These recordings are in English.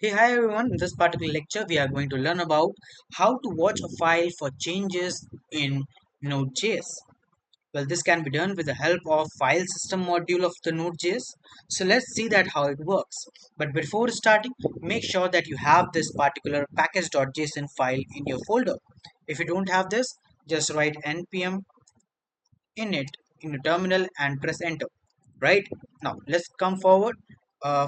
Hey, hi everyone. In this particular lecture, we are going to learn about how to watch a file for changes in Node.js. Well, this can be done with the help of file system module of the Node.js. So let's see that how it works. But before starting, make sure that you have this particular package.json file in your folder. If you don't have this, just write npm init in your terminal and press enter. Right now, let's come forward.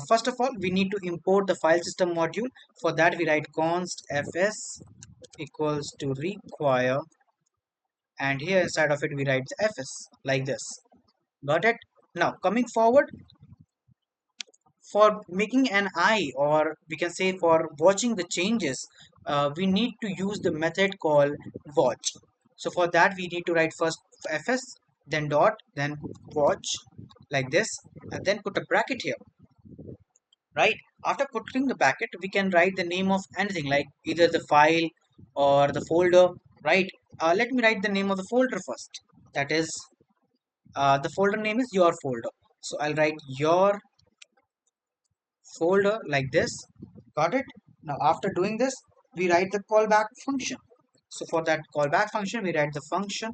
First of all, we need to import the file system module. For that, we write const fs equals to require, and here inside of it we write fs like this. Got it? Now coming forward, for making an eye, or we can say for watching the changes, we need to use the method called watch. So for that we need to write first fs, then dot, then watch like this, and then put a bracket here. Right, after putting the bracket we can write the name of anything, like either the file or the folder. Right, let me write the name of the folder first. That is, the folder name is your folder, so I'll write your folder like this. Got it? Now after doing this, we write the callback function. So for that callback function we write the function.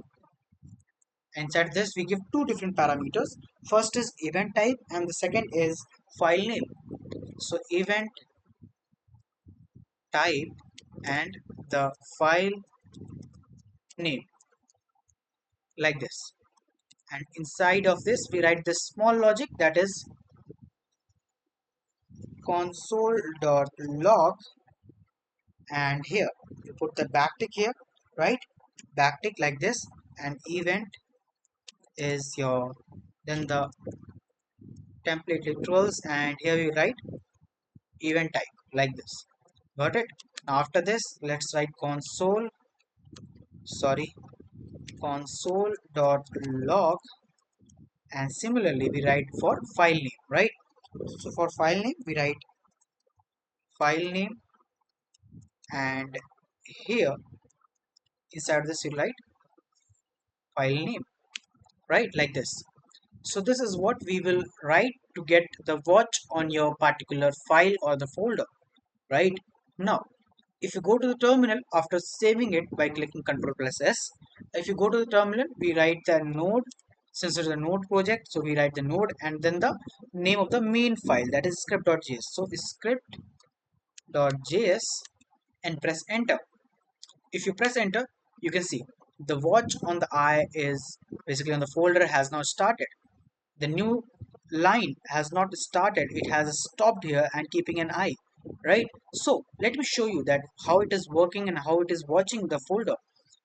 Inside this we give two different parameters. First is event type and the second is file name. So event type and the file name like this. And inside of this we write this small logic, that is console.log, and here you put the backtick here. Right, backtick like this, and event is your, then the template literals, and here you write event type like this. Got it? Now after this, let's write console.log, and similarly we write for file name. Right, so for file name we write file name, and here inside this you write file name. Right, like this. So this is what we will write to get the watch on your particular file or the folder. Right, now if you go to the terminal after saving it by clicking Ctrl plus S, if you go to the terminal we write the node. Since it's a node project, so we write the node and then the name of the main file, that is script.js. So script.js, and press enter. If you press enter, you can see the watch on the eye is basically on the folder has now started. The new line has not started, it has stopped here and keeping an eye. Right, so let me show you that how it is working and how it is watching the folder.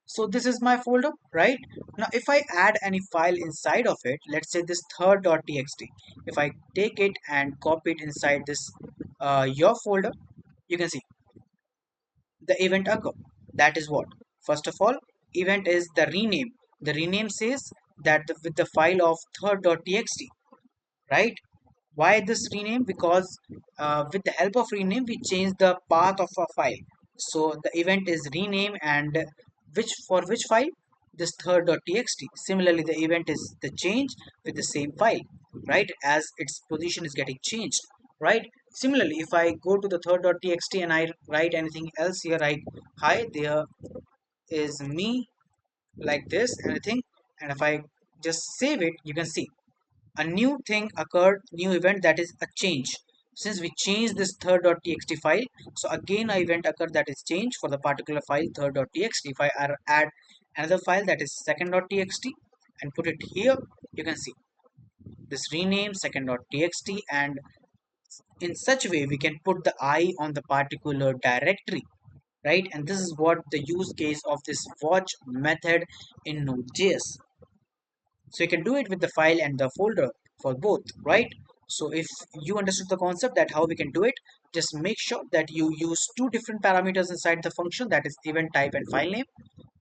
So this is my folder. Right, now if I add any file inside of it, let's say this third.txt, if I take it and copy it inside this your folder, you can see the event occur. That is what, first of all, event is the rename. The rename says that with the file of third.txt. Right, why this rename? Because with the help of rename we change the path of a file. So the event is rename, and which file? This third.txt. Similarly the event is the change with the same file, right, as its position is getting changed. Right, similarly if I go to the third.txt and I write anything else here, like hi there is me, like this anything, and if I just save it, you can see a new thing occurred, new event, that is a change. Since we changed this third.txt file, so again an event occurred, that is change for the particular file third.txt. If I add another file, that is second.txt, and put it here, you can see this rename second.txt, and in such way we can put the eye on the particular directory. Right, and this is what the use case of this watch method in Node.js. So you can do it with the file and the folder for both. Right, so if you understood the concept that how we can do it, just make sure that you use two different parameters inside the function, that is event type and file name.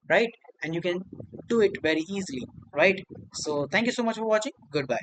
Right, and you can do it very easily. Right, so thank you so much for watching. Goodbye.